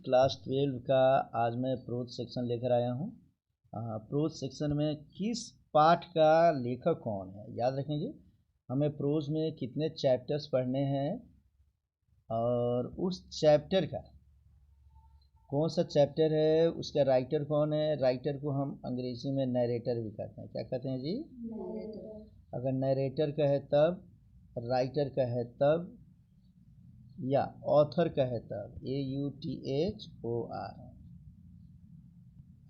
Class 12 का आज मैं प्रोज सेक्शन लेकर आया हूँ। प्रोज सेक्शन में किस पाठ का लेखक कौन है याद रखेंगे। हमें प्रोज में कितने चैप्टर्स पढ़ने हैं और उस चैप्टर का कौन सा चैप्टर है, उसका राइटर कौन है। राइटर को हम अंग्रेजी में नरेटर भी कहते हैं। क्या कहते हैं जी? नरेटर। अगर नरेटर का है तब, राइटर का है तब, या ऑथर का है तब, AUTHOR।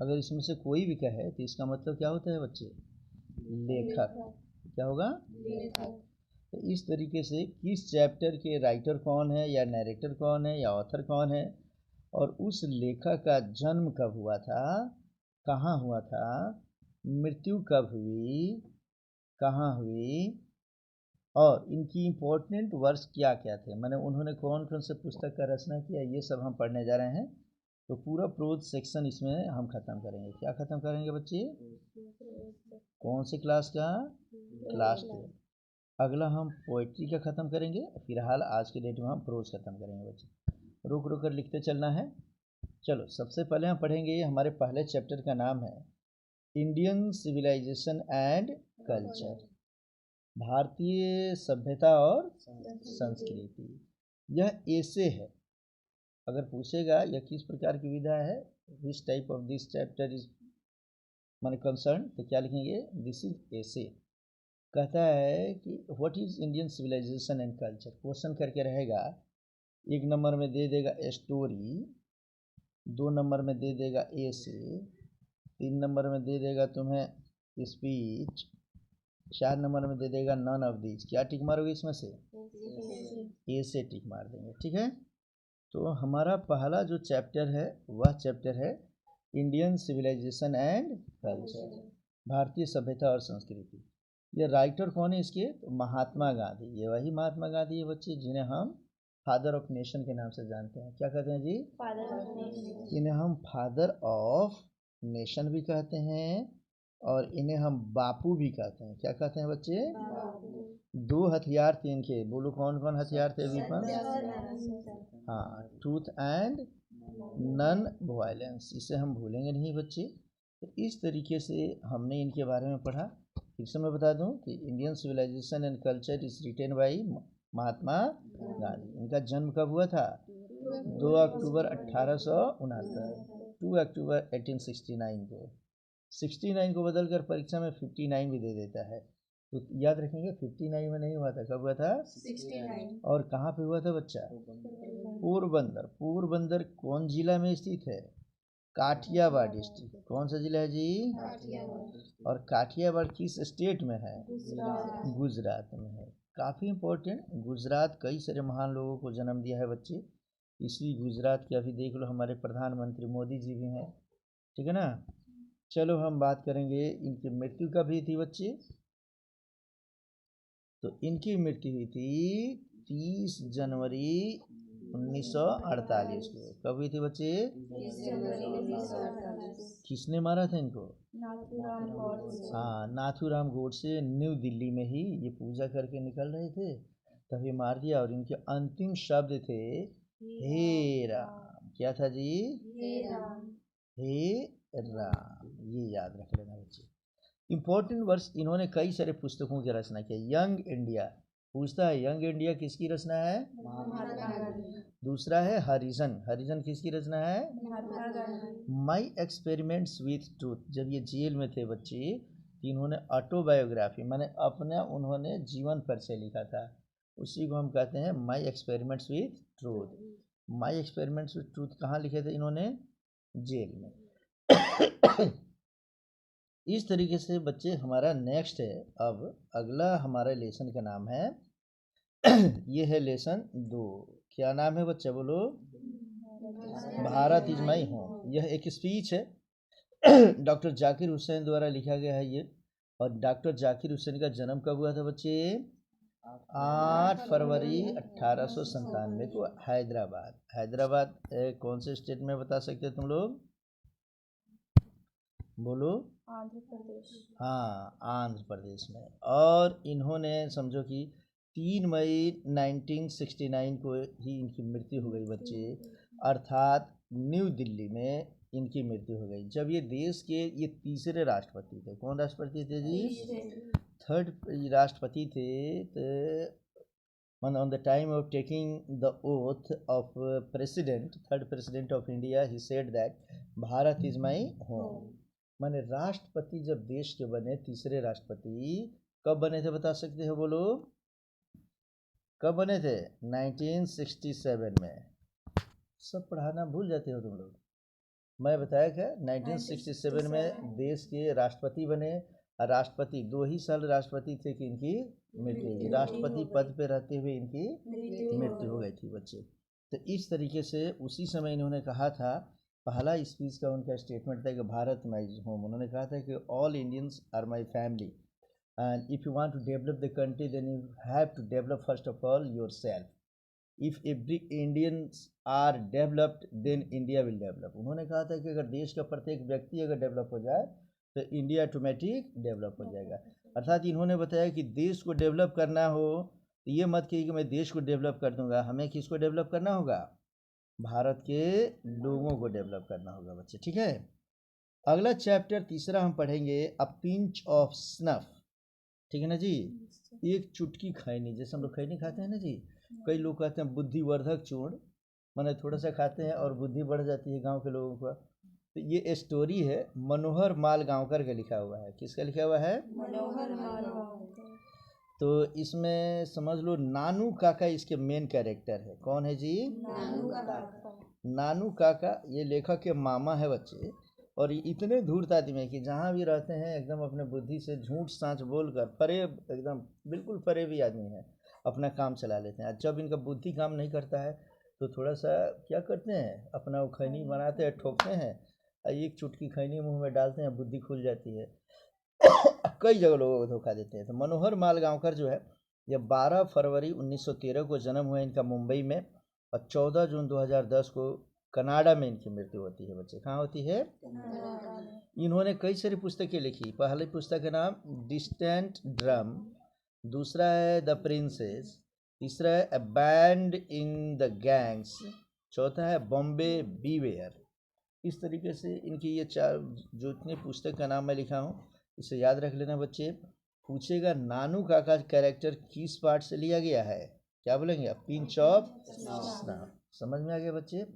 अगर इसमें से कोई भी कहे तो इसका मतलब क्या होता है बच्चे? लेखक। क्या होगा? लेखक। तो इस तरीके से किस चैप्टर के राइटर कौन है या नरेटर कौन है या ऑथर कौन है और उस लेखक का जन्म कब हुआ था, कहाँ हुआ था, मृत्यु कब हुई, कहाँ हुई, और इनकी इम्पोर्टेंट वर्क्स क्या क्या थे, माने उन्होंने कौन कौन से पुस्तक का रचना किया, ये सब हम पढ़ने जा रहे हैं। तो पूरा प्रोज सेक्शन इसमें हम ख़त्म करेंगे। क्या ख़त्म करेंगे बच्चे? कौन से क्लास का? क्लास 12। अगला हम पोइट्री का ख़त्म करेंगे। फिलहाल आज के डेट में हम प्रोज ख़त्म करेंगे बच्चे। रुक रुक कर लिखते चलना है। चलो सबसे पहले हम पढ़ेंगे, हमारे पहले चैप्टर का नाम है इंडियन सिविलाइजेशन एंड कल्चर, भारतीय सभ्यता और संस्कृति। यह ऐसे है, अगर पूछेगा यह किस प्रकार की विधा है, which type of this chapter is माने कंसर्न, तो क्या लिखेंगे? दिस इज ऐसे। कहता है कि what is Indian civilization and culture, question करके रहेगा। एक नंबर में दे देगा स्टोरी, 2 नंबर में दे देगा ऐसे, 3 नंबर में दे देगा तुम्हें स्पीच, 4 नंबर में दे देगा नन ऑफ दीज। क्या टिक मारोगे इसमें से? ए से टिक मार देंगे। ठीक है, तो हमारा पहला जो चैप्टर है वह चैप्टर है इंडियन सिविलाइजेशन एंड कल्चर, भारतीय सभ्यता और संस्कृति। ये राइटर कौन है इसके? तो महात्मा गांधी। ये वही महात्मा गांधी है बच्चे जिन्हें हम फादर ऑफ नेशन के नाम से जानते हैं। क्या कहते हैं जी? Father of nation. इन्हें हम फादर ऑफ नेशन भी कहते हैं और इन्हें हम बापू भी कहते हैं। क्या कहते हैं बच्चे? बापू। 2 हथियार थे इनके, बोलो कौन कौन हथियार थे? हाँ, ट्रूथ एंड नन वायलेंस। इसे हम भूलेंगे नहीं बच्चे। तो इस तरीके से हमने इनके बारे में पढ़ा। फिर से मैं बता दूं कि Indian civilization and culture is written by Mahatma Gandhi. इनका जन्म कब हुआ था? 2 अक्टूबर 1869, 2 अक्टूबर 1869 को। 69 को बदल कर परीक्षा में 59 भी दे देता है, तो याद रखेंगे 59 में नहीं हुआ था। कब हुआ था? 69। और कहाँ पे हुआ था बच्चा? पोरबंदर। पोरबंदर कौन जिला में स्थित है? काठियावाड़ डिस्ट्रिक्ट। कौन सा जिला है जी? काठियावाड़। और काठियावाड़ किस स्टेट में है? गुजरात में है। काफ़ी इम्पोर्टेंट। गुजरात कई सारे महान लोगों को जन्म दिया है बच्चे। इसी गुजरात के अभी देख लो हमारे प्रधानमंत्री मोदी जी भी हैं। ठीक है ना। चलो हम बात करेंगे इनकी मृत्यु कब हुई थी बच्चे। तो इनकी मृत्यु हुई थी 30 जनवरी 1948 को। कब हुई थी बच्चे? 30 जनवरी 1948। किसने मारा था इनको? नाथूराम गोडसे। हाँ, नाथूराम गोडसे न्यू दिल्ली में ही ये पूजा करके निकल रहे थे, तभी मार दिया। और इनके अंतिम शब्द थे हे राम। क्या था जी? हे राम। हे राम, ये याद रख लेना बच्चे। इम्पोर्टेंट वर्ष, इन्होंने कई सारे पुस्तकों की रचना की। यंग इंडिया, पूछता है यंग इंडिया किसकी रचना है? महात्मा गांधी। दूसरा है हरिजन। हरिजन किसकी रचना है? Mahatma Gandhi. My experiments with truth, जब ये जेल में थे बच्चे, इन्होंने ऑटोबायोग्राफी माने अपना उन्होंने जीवन परिचय लिखा था, उसी को हम कहते हैं माई experiments with truth. My experiments with truth कहाँ लिखे थे इन्होंने? जेल में। इस तरीके से बच्चे हमारा नेक्स्ट है। अब अगला हमारे लेसन का नाम है ये है लेसन 2। क्या नाम है बच्चा बोलो? Bharat is my home. यह एक स्पीच है डॉक्टर जाकिर हुसैन द्वारा लिखा गया है ये। और डॉक्टर जाकिर हुसैन का जन्म कब हुआ था बच्चे? 8 फरवरी 1897 को हैदराबाद। हैदराबाद कौन से स्टेट में बता सकते हो तुम लोग? बोलो। आंध्र प्रदेश। हाँ, आंध्र प्रदेश में। और इन्होंने समझो कि 3 मई 1969 को ही इनकी मृत्यु हो गई बच्चे। अर्थात न्यू दिल्ली में इनकी मृत्यु हो गई। जब ये देश के ये तीसरे राष्ट्रपति थे। कौन राष्ट्रपति थे जी? थर्ड राष्ट्रपति थे। तो on the time of taking the oath of president, third president of India, he said that Bharat is my home. माने राष्ट्रपति जब देश के बने, तीसरे राष्ट्रपति कब बने थे बता सकते हो? बोलो कब बने थे? 1967 में। सब पढ़ाना भूल जाते हो तुम लोग। मैं बताया क्या? 1967 में देश के राष्ट्रपति बने। राष्ट्रपति 2 ही साल राष्ट्रपति थे कि इनकी मृत्यु हुई। राष्ट्रपति पद पे रहते हुए इनकी मृत्यु हो गई थी बच्चे। तो इस तरीके से उसी समय इन्होंने कहा था, पहला स्पीच का उनका स्टेटमेंट था कि भारत माई होम। उन्होंने कहा था कि all Indians are my family and if you want to develop the country then you have to develop first of all yourself. If every Indians are developed then India will develop. उन्होंने कहा था कि अगर देश का प्रत्येक व्यक्ति अगर डेवलप हो जाए तो इंडिया ऑटोमेटिक डेवलप हो जाएगा। अर्थात इन्होंने बताया कि देश को डेवलप करना हो तो ये मत कहिए कि मैं देश को डेवलप कर दूंगा। हमें किसको डेवलप करना होगा? भारत के लोगों को डेवलप करना होगा बच्चे। ठीक है, अगला चैप्टर तीसरा हम पढ़ेंगे अ पिंच ऑफ स्नफ। ठीक है ना जी? एक चुटकी खैनी, जैसे हम लोग खैनी खाते हैं ना जी, कई लोग कहते हैं बुद्धिवर्धक चूर्ण, माने थोड़ा सा खाते हैं और बुद्धि बढ़ जाती है गांव के लोगों का। तो ये स्टोरी है मनोहर माल गांवकर का लिखा हुआ है। किसका लिखा हुआ है? मनोहर माल गांवकर। तो इसमें समझ लो नानू काका इसके मेन कैरेक्टर है। कौन है जी? नानू काका। नानू काका ये लेखक के मामा है बच्चे। और ये इतने धूर्त आदमी है कि जहाँ भी रहते हैं एकदम अपने बुद्धि से झूठ साँच बोलकर फरेब, एकदम बिल्कुल फरेबी आदमी है, अपना काम चला लेते हैं। जब इनका बुद्धि काम नहीं करता है तो थोड़ा सा क्या करते हैं, अपना वो खैनी बनाते हैं, ठोकते हैं, एक चुटकी खैनी मुंह में डालते हैं, बुद्धि खुल जाती है। कई जगह लोगों को धोखा देते हैं। तो मनोहर माल गांवकर जो है, ये 12 फरवरी 1913 को जन्म हुआ इनका मुंबई में, और 14 जून 2010 को कनाडा में इनकी मृत्यु होती है बच्चे। कहाँ होती है? इन्होंने कई सारी पुस्तकें लिखी। पहली पुस्तक का नाम डिस्टेंट ड्रम, दूसरा है द प्रिंसेस, तीसरा है a band in the gangs, चौथा है बॉम्बे बीवेयर। इस तरीके से इनकी ये चार जो इतने पुस्तक का नाम मैं लिखा हूँ, इसे याद रख लेना बच्चे। पूछेगा नानू काका कैरेक्टर किस पार्ट से लिया गया है, क्या बोलेंगे? Pinch of snuff. समझ में आ गया बच्चे?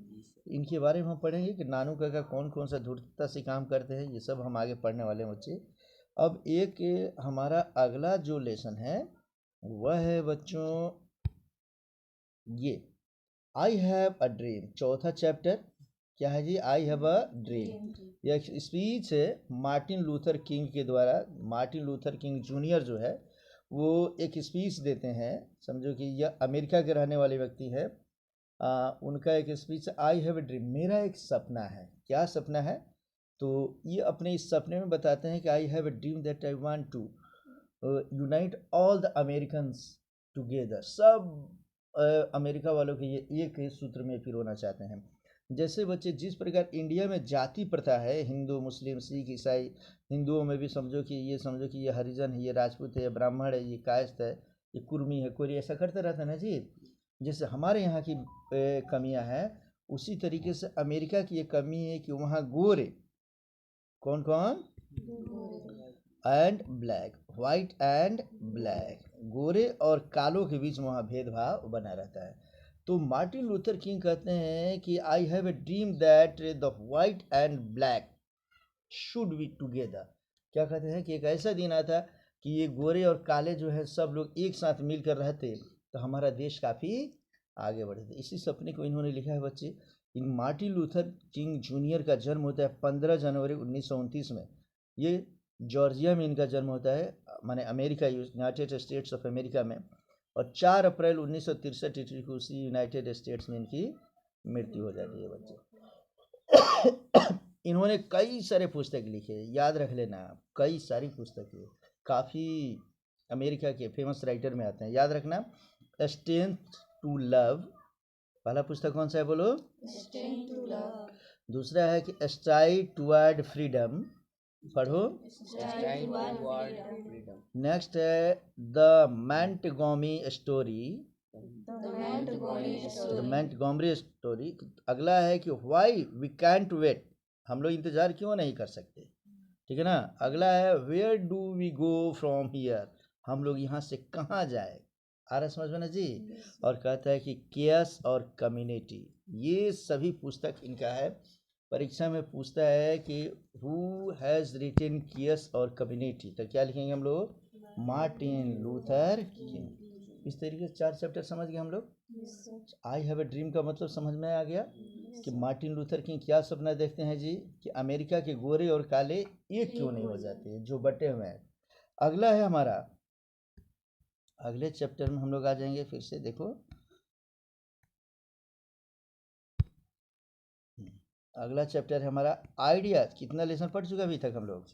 इनके बारे में हम पढ़ेंगे कि नानू काका कौन कौन सा धूर्तता से काम करते हैं, ये सब हम आगे पढ़ने वाले हैं बच्चे। अब एक हमारा अगला जो लेसन है वह है बच्चों ये आई हैव अ ड्रीम। चौथा चैप्टर क्या है जी? I have a dream. यह स्पीच है मार्टिन लूथर किंग के द्वारा। मार्टिन लूथर किंग जूनियर जो है वो एक स्पीच देते हैं। समझो कि यह अमेरिका के रहने वाले व्यक्ति है। उनका एक speech, I have a dream, मेरा एक सपना है। क्या सपना है? तो ये अपने इस सपने में बताते हैं कि I have a dream that I want to unite all the Americans together. सब अमेरिका वालों के ये एक सूत्र में पिरोना चाहते हैं। जैसे बच्चे जिस प्रकार इंडिया में जाति प्रथा है, हिंदू मुस्लिम सिख ईसाई, हिंदुओं में भी समझो कि ये हरिजन है, ये राजपूत है, ये ब्राह्मण है, ये कायस्थ है, ये कुर्मी है, कोई ऐसा करता रहता है ना जी। जैसे हमारे यहाँ की कमियां हैं, उसी तरीके से अमेरिका की ये कमी है कि वहाँ गोरे, कौन कौन? And black, white and black, गोरे और कालों के बीच वहाँ भेदभाव बना रहता है। तो मार्टिन लूथर किंग कहते हैं कि I have a dream that the white and black should be together. क्या कहते हैं कि एक ऐसा दिन आता कि ये गोरे और काले जो है सब लोग एक साथ मिलकर रहते तो हमारा देश काफ़ी आगे बढ़ते। इसी सपने को इन्होंने लिखा है बच्चे। इन मार्टिन लूथर किंग जूनियर का जन्म होता है 15 जनवरी 1929 में। ये जॉर्जिया में इनका जन्म होता है, माने America, United states of America में। और 4 अप्रैल 1963 ईस्वी को उसी यूनाइटेड स्टेट्स में इनकी मृत्यु हो जाती है बच्चे। इन्होंने कई सारे पुस्तक लिखे, याद रख लेना, कई सारी पुस्तकें, काफ़ी अमेरिका के फेमस राइटर में आते हैं, याद रखना। स्ट्रेंथ टू लव, पहला पुस्तक कौन सा है बोलो? Strength to love. दूसरा है कि स्ट्राइड टुवर्ड फ्रीडम, पढ़ो। Stride toward freedom. नेक्स्ट है the Montgomery story, The Montgomery the story. Montgomery story. अगला है कि व्हाई वी कैंट वेट, हम लोग इंतजार क्यों नहीं कर सकते, ठीक है ना। अगला है where do we go from here, हम लोग यहाँ से कहाँ जाए, आ रहा है समझ में ना जी। और कहता है कि केयस और कम्युनिटी, ये सभी पुस्तक इनका है। परीक्षा में पूछता है कि हु हैज़ रिटन केयस और कम्युनिटी, तो क्या लिखेंगे हम लोग, मार्टिन लूथर किंग। इस तरीके से 4 चैप्टर समझ गए हम लोग। आई हैव ए ड्रीम का मतलब समझ में आ गया कि मार्टिन लूथर किंग क्या सपना देखते हैं जी, कि अमेरिका के गोरे और काले एक क्यों नहीं हो जाते जो बटे हुए हैं। अगला है हमारा, अगले चैप्टर में हम लोग आ जाएंगे फिर से, देखो अगला चैप्टर है हमारा आइडियाज। कितना लेसन पढ़ चुका अभी तक हम लोग,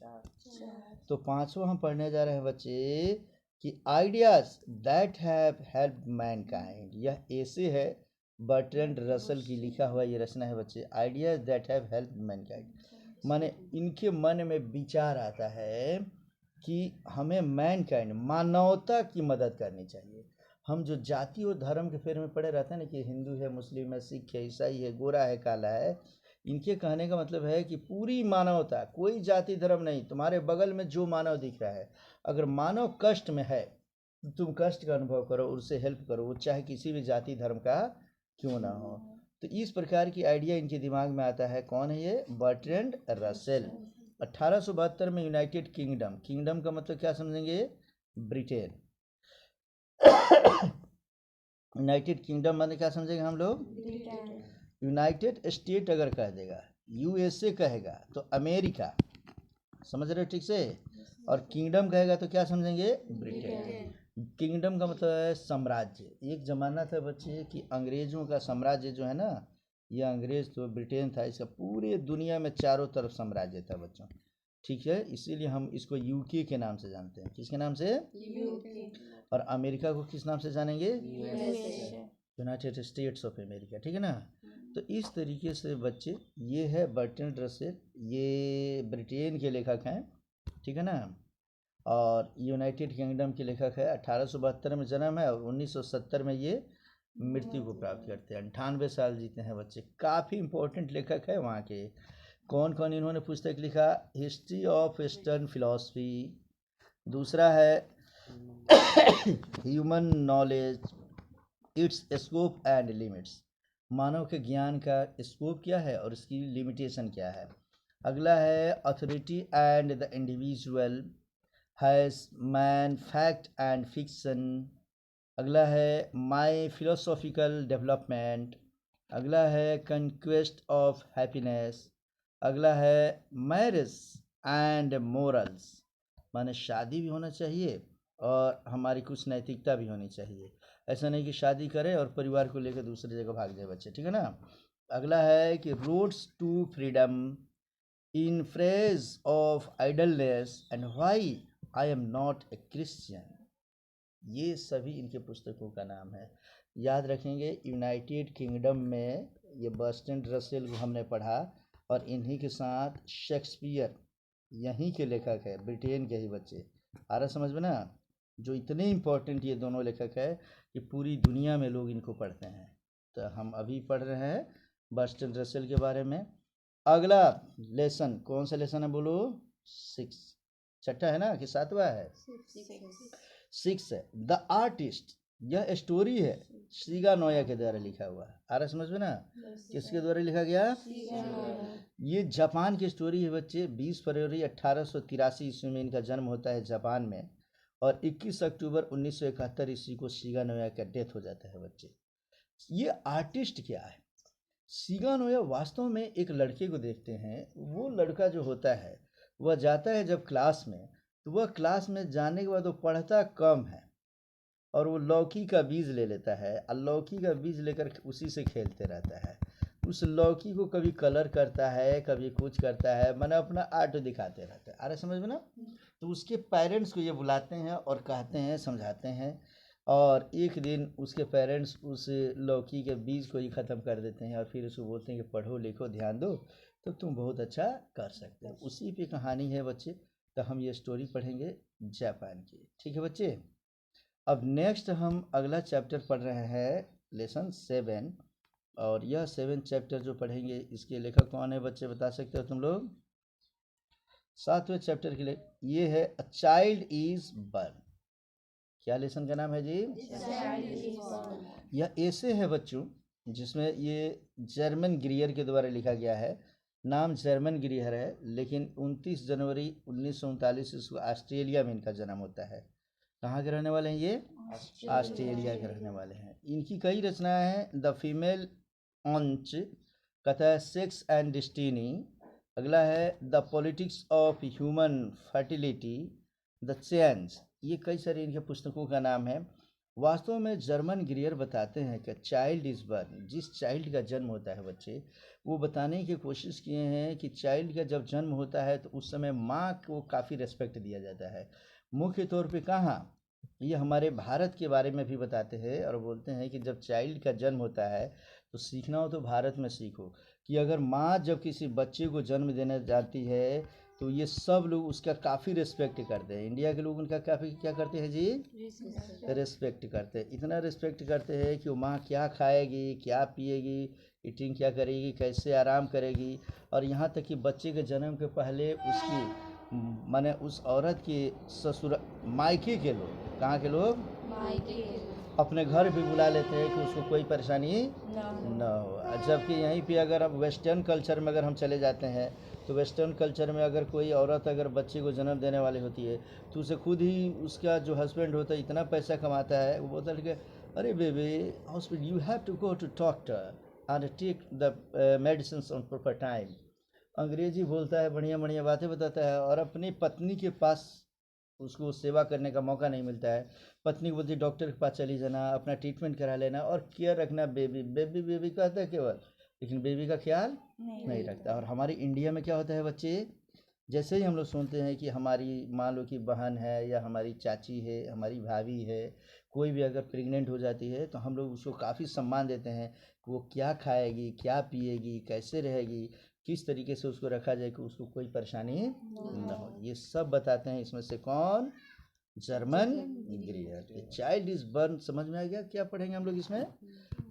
तो 5वां हम पढ़ने जा रहे हैं बच्चे कि ideas that have help Mankind. यह ऐसे है, बर्ट्रैंड रसल की लिखा हुआ ये रचना है बच्चे, ideas that have help Mankind. माने इनके मन में विचार आता है कि हमें मैनकाइंड मानवता की मदद करनी चाहिए। हम जो जाति और धर्म के फेर में पड़े रहते हैं ना, कि हिंदू है, मुस्लिम है, सिख है, ईसाई है, गोरा है, काला है, इनके कहने का मतलब है कि पूरी मानवता, कोई जाति धर्म नहीं, तुम्हारे बगल में जो मानव दिख रहा है, अगर मानव कष्ट में है तो तुम कष्ट का अनुभव करो, उससे हेल्प करो, वो चाहे किसी भी जाति धर्म का क्यों ना हो। तो इस प्रकार की आइडिया इनके दिमाग में आता है। कौन है ये, बर्ट्रैंड रसेल। 1872 में यूनाइटेड किंगडम, किंगडम का मतलब क्या समझेंगे, ब्रिटेन। यूनाइटेड किंगडम माने क्या समझेंगे हम लोग, यूनाइटेड स्टेट अगर कह देगा, यूएसए कहेगा तो अमेरिका, समझ रहे हो ठीक से। और किंगडम कहेगा तो क्या समझेंगे, ब्रिटेन। किंगडम का मतलब है साम्राज्य। एक ज़माना था बच्चे कि अंग्रेज़ों का साम्राज्य जो है ना, ये अंग्रेज़ तो ब्रिटेन था, इसका पूरे दुनिया में चारों तरफ साम्राज्य था बच्चों, ठीक है। इसीलिए हम इसको यूके के नाम से जानते हैं। किसके नाम से, और अमेरिका को किस नाम से जानेंगे, यूनाइटेड स्टेट्स ऑफ अमेरिका, ठीक है ना। तो इस तरीके से बच्चे, ये है बर्ट्रैंड रसेल, ये ब्रिटेन के लेखक हैं, ठीक है ना। और यूनाइटेड किंगडम के लेखक है। 1872 में जन्म है और 1970 में ये मृत्यु को प्राप्त करते हैं। 98 साल जीते हैं बच्चे, काफ़ी इंपॉर्टेंट लेखक है वहाँ के। कौन कौन इन्होंने पुस्तक लिखा, हिस्ट्री ऑफ ईस्टर्न फिलॉसफी, दूसरा है human knowledge, its scope and limits, मानव के ज्ञान का स्कोप क्या है और इसकी लिमिटेशन क्या है। अगला है authority and the individual, has man, fact and fiction. अगला है माई फिलोसॉफिकल डेवलपमेंट। अगला है कंक्वेस्ट ऑफ हैप्पीनेस। अगला है मैरिज एंड मोरल्स, माने शादी भी होना चाहिए और हमारी कुछ नैतिकता भी होनी चाहिए। ऐसा नहीं कि शादी करें और परिवार को लेकर दूसरी जगह भाग जाए बच्चे, ठीक है ना। अगला है कि roads to freedom, in praise of idleness and why I am not a Christian. ये सभी इनके पुस्तकों का नाम है। याद रखेंगे, यूनाइटेड किंगडम में ये बर्ट्रैंड रसेल को हमने पढ़ा, और इन्हीं के साथ शेक्सपियर यहीं के लेखक है, ब्रिटेन के ही बच्चे। आ रहा समझ में ना, जो इतने इम्पोर्टेंट ये दोनों लेखक है कि पूरी दुनिया में लोग इनको पढ़ते हैं। तो हम अभी पढ़ रहे हैं बर्ट्रैंड रसेल के बारे में। अगला लेसन कौन सा लेसन है बोलो, 6, छठा है ना कि 7वां है, 6 है। द आर्टिस्ट, यह स्टोरी है सीगा नोया के द्वारा लिखा हुआ है। आ रहा समझ में ना, किसके द्वारा लिखा गया, ये जापान की स्टोरी है बच्चे। 20 फरवरी 1883 ईस्वी में इनका जन्म होता है जापान में, और 21 अक्टूबर 1971 ईस्वी को सीगा नोया का डेथ हो जाता है बच्चे। ये आर्टिस्ट क्या है, सीगा नोया वास्तव में एक लड़के को देखते हैं। वो लड़का जो होता है वह जाता है जब क्लास में, तो वह क्लास में जाने के बाद वो पढ़ता कम है, और वो लौकी का बीज ले लेता है, और लौकी का बीज लेकर उसी से खेलते रहता है। उस लौकी को कभी कलर करता है, कभी कुछ करता है, मैंने अपना आर्ट दिखाते रहता है। अरे समझ में ना। तो उसके पेरेंट्स को ये बुलाते हैं और कहते हैं, समझाते हैं, और एक दिन उसके पेरेंट्स उस लौकी के बीज को ही ख़त्म कर देते हैं, और फिर उसको बोलते हैं कि पढ़ो लिखो ध्यान दो तो तुम बहुत अच्छा कर सकते हो। उसी पे कहानी है बच्चे। तो हम ये स्टोरी पढ़ेंगे जापान की, ठीक है बच्चे। अब नेक्स्ट हम अगला चैप्टर पढ़ रहे हैं लेसन 7, और यह 7 चैप्टर जो पढ़ेंगे इसके लेखक कौन है बच्चे, बता सकते हो तुम लोग? 7वें चैप्टर के लिए ये है अ चाइल्ड इज बर्न। क्या लेसन का नाम है जी? यह ऐसे है बच्चों जिसमें ये जर्मन ग्रीयर के द्वारा लिखा गया है। नाम जर्मन ग्रीयर है, लेकिन 29 जनवरी 1939 इसको ऑस्ट्रेलिया में इनका जन्म होता है। कहाँ के रहने वाले हैं ये? ऑस्ट्रेलिया के रहने वाले हैं। इनकी कई रचनाएं हैं। द फीमेल ऑन्च, कथा है सेक्स एंड डेस्टिनी। अगला है the politics of human fertility, the change. ये कई सारी इनके पुस्तकों का नाम है। वास्तव में जर्मन ग्रीयर बताते हैं कि चाइल्ड इज बर्न, जिस चाइल्ड का जन्म होता है बच्चे, वो बताने की कोशिश किए हैं कि चाइल्ड का जब जन्म होता है तो उस समय माँ को काफ़ी रेस्पेक्ट दिया जाता है। मुख्य तौर पे कहाँ, ये हमारे भारत के बारे में भी बताते हैं और बोलते हैं कि जब चाइल्ड का जन्म होता है तो सीखना हो तो भारत में सीखो, कि अगर माँ जब किसी बच्चे को जन्म देने जाती है तो ये सब लोग उसका काफ़ी रिस्पेक्ट करते हैं। इंडिया के लोग उनका काफ़ी क्या करते हैं जी? रिस्पेक्ट करते हैं। इतना रिस्पेक्ट करते हैं कि वो माँ क्या खाएगी, क्या पिएगी, ईटिंग क्या करेगी, कैसे आराम करेगी, और यहाँ तक कि बच्चे के जन्म के पहले उसकी माने उस औरत के ससुर मायके के लोग, कहाँ के लोग, अपने घर भी बुला लेते हैं कि उसको कोई परेशानी न हो। जबकि यहीं पे अगर अब वेस्टर्न कल्चर में अगर हम चले जाते हैं तो वेस्टर्न कल्चर में अगर कोई औरत अगर बच्चे को जन्म देने वाली होती है तो उसे खुद ही उसका जो हस्बैंड होता है इतना पैसा कमाता है, वो बोलता है कि अरे baby hospital you have to go to doctor and take the medicine on proper time. अंग्रेजी बोलता है, बढ़िया बढ़िया बातें बताता है, और अपनी पत्नी के पास उसको सेवा करने का मौका नहीं मिलता है। पत्नी को बोलती है डॉक्टर के पास चली जाना, अपना ट्रीटमेंट करा लेना और केयर रखना, बेबी बेबी बेबी कहता है केवल, लेकिन बेबी का ख्याल नहीं रखता। और हमारे इंडिया में क्या होता है बच्चे, जैसे ही हम लोग सुनते हैं कि हमारी मान लो कि बहन है या हमारी चाची है, हमारी भाभी है, कोई भी अगर प्रेग्नेंट हो जाती है तो हम लोग उसको काफ़ी सम्मान देते हैं कि वो क्या खाएगी, क्या पिएगी, कैसे रहेगी, किस तरीके से उसको रखा जाए कि उसको कोई परेशानी न हो। ये सब बताते हैं इसमें से कौन, जर्मन ग्रीयर। चाइल्ड इज बर्न समझ में आ गया? क्या पढ़ेंगे हम लोग इसमें?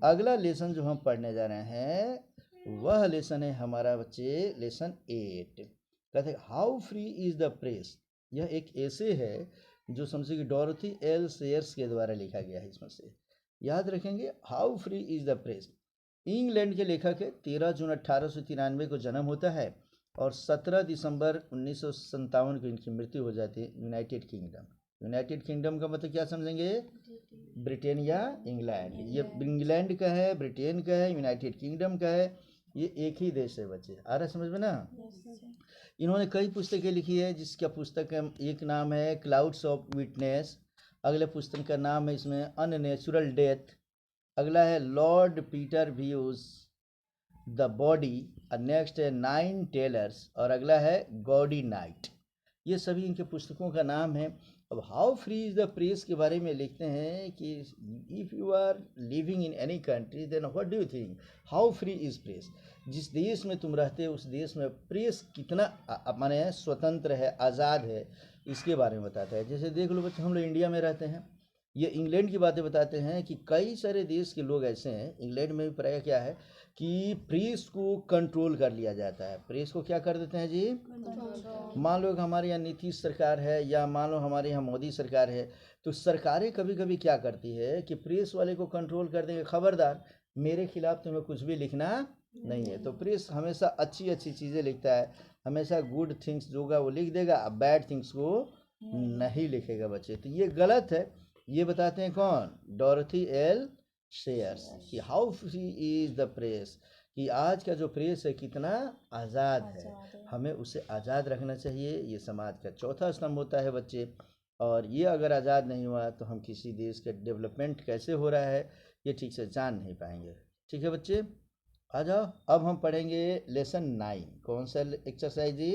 अगला लेसन जो हम पढ़ने जा रहे हैं वह लेसन है हमारा बच्चे लेसन 8। कहते हैं how free is the press. यह एक ऐसे है जो समझे कि डोरोथी एल सेयर्स के द्वारा लिखा गया है। इसमें से याद रखेंगे how free is the press. England के लेखक है। 13 जून 1893 को जन्म होता है और 17 दिसंबर 1957 को इनकी मृत्यु हो जाती है। United kingdom. यूनाइटेड किंगडम का मतलब क्या समझेंगे? ब्रिटेन या इंग्लैंड। ये इंग्लैंड का है, ब्रिटेन का है, यूनाइटेड किंगडम का है, ये एक ही देश है बच्चे। आ रहा समझ में ना? इन्होंने कई पुस्तकें लिखी है, जिसका पुस्तक एक नाम है क्लाउड्स ऑफ विटनेस, अगले पुस्तक का नाम है इसमें अननेचुरल डेथ, अगला है Lord Peter views the body, next है 9 टेलर्स, और अगला है गॉडी नाइट। ये सभी इनके पुस्तकों का नाम है। अब how free is the press के बारे में लिखते हैं कि if you are living in any country then what do you think how free is press. जिस देश में तुम रहते हो उस देश में प्रेस कितना माने स्वतंत्र है, आज़ाद है, इसके बारे में बताता है। जैसे देख लो बच्चे, हम लोग इंडिया में रहते हैं, ये इंग्लैंड की बातें बताते हैं कि कई सारे देश के लोग ऐसे हैं, इंग्लैंड में भी प्राय क्या है कि प्रेस को कंट्रोल कर लिया जाता है। प्रेस को क्या कर देते हैं जी? मान लो कि हमारे यहाँ नीतीश सरकार है या मान लो हमारे यहाँ मोदी सरकार है, तो सरकारें कभी कभी क्या करती है कि प्रेस वाले को कंट्रोल कर देंगे, खबरदार मेरे खिलाफ तुम्हें कुछ भी लिखना नहीं है। तो प्रेस हमेशा अच्छी अच्छी चीज़ें लिखता है, हमेशा गुड थिंग्स जो होगा वो लिख देगा, अब बैड थिंग्स को नहीं लिखेगा बच्चे। तो ये गलत है। ये बताते हैं कौन? डोरोथी एल शेयर्स कि how free is the press, कि आज का जो प्रेस है कितना आज़ाद है, हमें उसे आज़ाद रखना चाहिए। ये समाज का चौथा स्तंभ होता है बच्चे, और ये अगर आज़ाद नहीं हुआ तो हम किसी देश का डेवलपमेंट कैसे हो रहा है ये ठीक से जान नहीं पाएंगे। ठीक है बच्चे, आ जाओ। अब हम पढ़ेंगे लेसन 9। कौन सा एक्सरसाइज जी?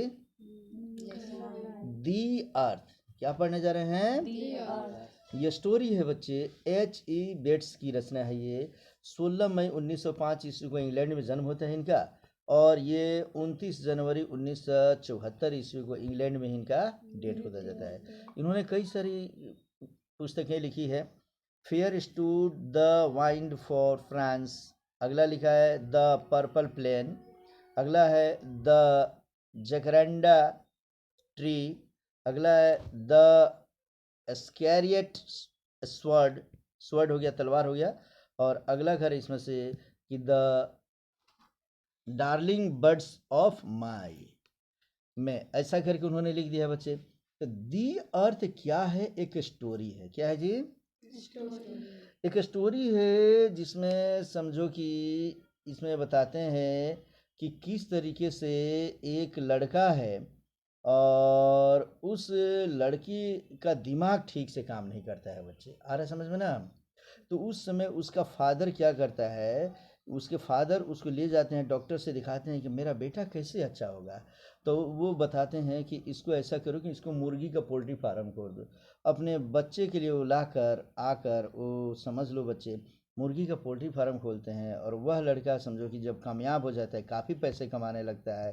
दी अर्थ। क्या पढ़ने जा रहे हैं? ये स्टोरी है बच्चे H.E. बेट्स की रचना है। ये 16 मई 1905 ईस्वी को इंग्लैंड में जन्म होता है इनका, और ये 29 जनवरी 1974 ईस्वी को इंग्लैंड में इनका डेट होता जाता है। इन्होंने कई सारी पुस्तकें लिखी है। Fair stood the wind for France, अगला लिखा है द पर्पल प्लेन, अगला है द जकरेंडा ट्री, अगला है द स्कैरियट स्वर्ड, स्वर्ड हो गया तलवार हो गया, और अगला घर इसमें से कि the darling birds of my में, ऐसा करके उन्होंने लिख दिया बच्चे। तो दी अर्थ क्या है, एक स्टोरी है। क्या है जी? एक स्टोरी है जिसमें समझो कि इसमें बताते हैं कि किस तरीके से एक लड़का है और उस लड़की का दिमाग ठीक से काम नहीं करता है बच्चे, आ रहा है समझ में ना। तो उस समय उसका फादर क्या करता है, उसके फादर उसको ले जाते हैं डॉक्टर से, दिखाते हैं कि मेरा बेटा कैसे अच्छा होगा। तो वो बताते हैं कि इसको ऐसा करो कि इसको मुर्गी का पोल्ट्री फार्म खोल दो। अपने बच्चे के लिए वो लाकर आकर वो समझ लो बच्चे मुर्गी का पोल्ट्री फार्म खोलते हैं। और वह लड़का समझो कि जब कामयाब हो जाता है, काफ़ी पैसे कमाने लगता है,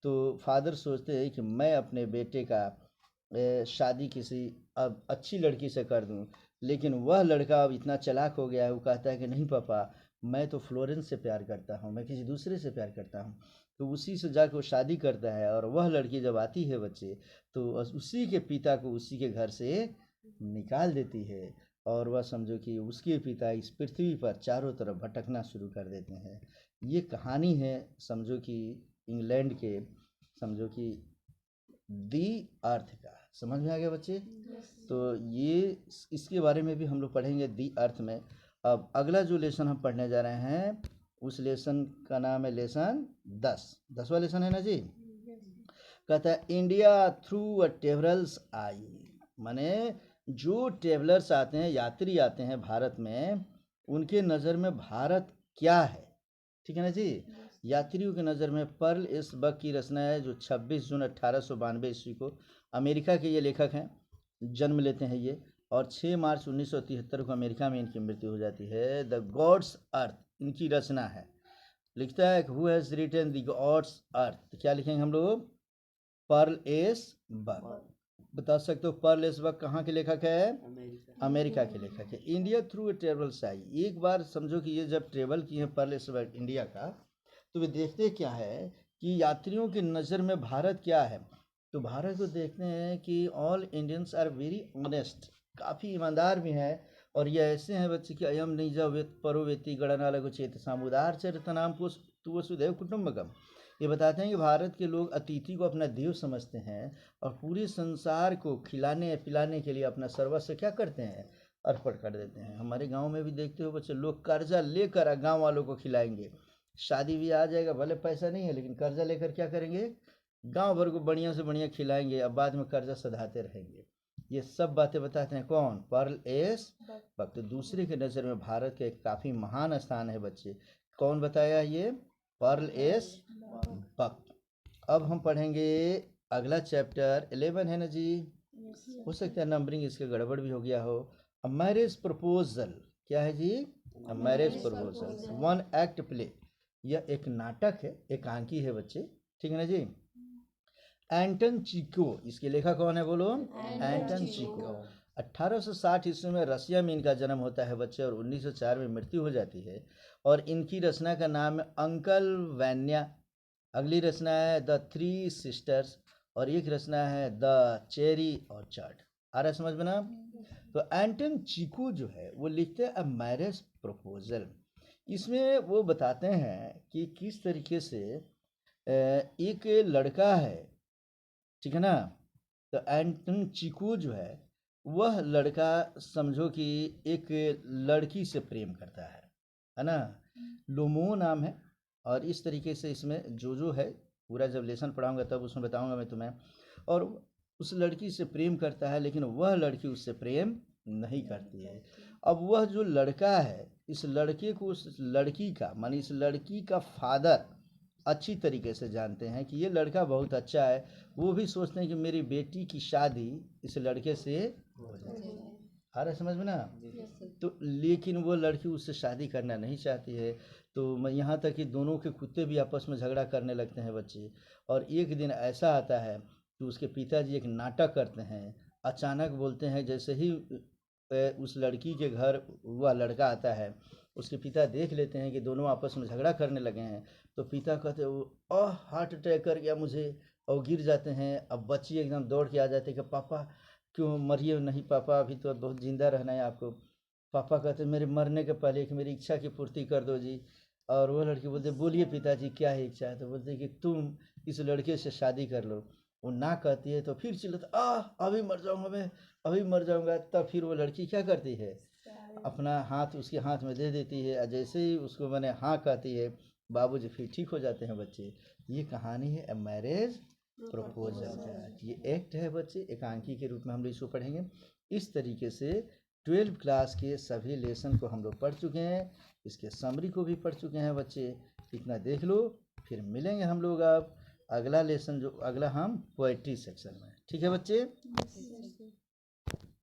तो फादर सोचते हैं कि मैं अपने बेटे का शादी किसी अब अच्छी लड़की से कर दूं। लेकिन वह लड़का अब इतना चालाक हो गया है, वो कहता है कि नहीं पापा, मैं तो फ्लोरेंस से प्यार करता हूँ, मैं किसी दूसरे से प्यार करता हूँ। तो उसी से जाकर वो शादी करता है, और वह लड़की जब आती है बच्चे तो उसी के पिता को उसी के घर से निकाल देती है। और वह समझो कि उसके पिता इस पृथ्वी पर चारों तरफ भटकना शुरू कर देते हैं। ये कहानी है समझो कि इंग्लैंड के, समझो कि दी अर्थ का। समझ में आ गया बच्चे? तो ये इसके बारे में भी हम लोग पढ़ेंगे दी अर्थ में। अब अगला जो लेसन हम पढ़ने जा रहे हैं उस लेसन का नाम है लेसन 10, 10वां लेसन है ना जी। कहता है इंडिया थ्रू अ ट्रेवलर्स आई, माने जो ट्रेवलर्स आते हैं, यात्री आते हैं भारत में, उनके नज़र में भारत क्या है, ठीक है ना जी। यात्रियों की नज़र में पर्ल इस बक की रचना है जो 26 जून 1892 ईस्वी को, अमेरिका के ये लेखक हैं, जन्म लेते हैं ये, और 6 मार्च 1973 को अमेरिका में इनकी मृत्यु हो जाती है। द गॉड्स अर्थ इनकी रचना है। लिखता है who has written the god's earth, तो क्या लिखेंगे हम लोग? Pearl S Buck. बता सकते हो पर्ल एस बक कहाँ के लेखक है? अमेरिका के लेखक है। इंडिया थ्रू ट्रेवल्स आई, एक बार समझो कि ये जब ट्रेवल किए हैं पर्ल एस बक इंडिया का, तो वे देखते क्या है कि यात्रियों की नज़र में भारत क्या है। तो भारत को देखते हैं कि all Indians are very honest, काफ़ी ईमानदार भी हैं, और ये ऐसे हैं बच्चे कि अयम निजा वेत परो वेती गणनालघु चेत सामुदार चरितनाम पुष तु वसुदेव कुटुंबकम। ये बताते हैं कि भारत के लोग अतिथि को अपना देव समझते हैं, और पूरे संसार को खिलाने पिलाने के लिए अपना सर्वस्व क्या करते हैं? अर्पण कर देते हैं। हमारे गांव में भी देखते हो बच्चे, लोग कर्जा लेकर गांव वालों को खिलाएंगे। शादी भी आ जाएगा, भले पैसा नहीं है लेकिन कर्जा लेकर क्या करेंगे? गांव भर को बढ़िया से बढ़िया खिलाएंगे, अब बाद में कर्जा सधाते रहेंगे। ये सब बातें बताते हैं कौन? Pearl S Buck. तो दूसरे के नज़र में भारत का एक काफ़ी महान स्थान है बच्चे, कौन बताया? ये पर्ल एस बक। अब हम पढ़ेंगे अगला चैप्टर 11 है ना जी। हो सकता है नंबरिंग इसके गड़बड़ भी हो गया हो। अ मैरिज प्रपोजल, क्या है जी? A marriage proposal, one act play, यह एक नाटक है, एकांकी है बच्चे, ठीक है ना जी। एंटन चिको, इसके लेखक कौन है बोलो? एंटन चिको। 1860 ईस्वी में रसिया में इनका जन्म होता है बच्चे, और 1904 में मृत्यु हो जाती है। और इनकी रचना का नाम है अंकल वैन्या। अगली रचना है द थ्री सिस्टर्स, और एक रचना है द चेरी ऑर्चर्ड। आ रहा है समझ में ना? तो एंटन चिको जो है वो लिखते हैं अ मैरिज प्रपोजल। इसमें वो बताते हैं कि किस तरीके से एक लड़का है, ठीक है ना। तो एंटन चिको जो है वह लड़का समझो कि एक लड़की से प्रेम करता है ना। लोमो नाम है। और इस तरीके से इसमें जो है पूरा जब लेसन पढ़ाऊंगा तब उसमें बताऊंगा मैं तुम्हें। और उस लड़की से प्रेम करता है, लेकिन वह लड़की उससे प्रेम नहीं करती है। अब वह जो लड़का है, इस लड़के को उस लड़की का मानी इस लड़की का फादर अच्छी तरीके से जानते हैं कि ये लड़का बहुत अच्छा है। वो भी सोचते हैं कि मेरी बेटी की शादी इस लड़के से हो जाए। आ रहा है समझ में ना? तो लेकिन वो लड़की उससे शादी करना नहीं चाहती है। तो मैं यहाँ तक कि दोनों के कुत्ते भी आपस में झगड़ा करने लगते हैं बच्चे। और एक दिन ऐसा आता है कि उसके पिताजी एक नाटक करते हैं, अचानक बोलते हैं जैसे ही उस लड़की के घर वह लड़का आता है, उसके पिता देख लेते हैं कि दोनों आपस में झगड़ा करने लगे हैं, तो पिता कहते हैं हार्ट अटैक कर गया मुझे, और गिर जाते हैं। अब बच्ची एकदम दौड़ के आ जाते हैं कि पापा क्यों मरिए नहीं पापा, अभी तो बहुत ज़िंदा रहना है आपको। पापा कहते मेरे मरने के पहले कि मेरी इच्छा की पूर्ति कर दो जी। और वो लड़की बोलते बोलिए पिताजी क्या है इच्छा है, तो बोलते कि तुम इस लड़के से शादी कर लो। वो ना कहती है तो फिर चिल्लाता अभी मर जाऊंगा मैं, अभी मर जाऊंगा। तब फिर वो लड़की क्या करती है, अपना हाथ उसके हाथ में दे देती है, और जैसे ही उसको मैंने हाँ कहती है, बाबूजी फिर ठीक हो जाते हैं बच्चे। ये कहानी है ए मैरिज प्रपोजल का। ये एक्ट है बच्चे, एकांकी के रूप में हम लोग इसको पढ़ेंगे। इस तरीके से 12 क्लास के सभी लेसन को हम लोग पढ़ चुके हैं, इसके समरी को भी पढ़ चुके हैं बच्चे। इतना देख लो, फिर मिलेंगे हम लोग अब अगला लेसन, जो अगला हम पोएट्री सेक्शन में। ठीक है बच्चे।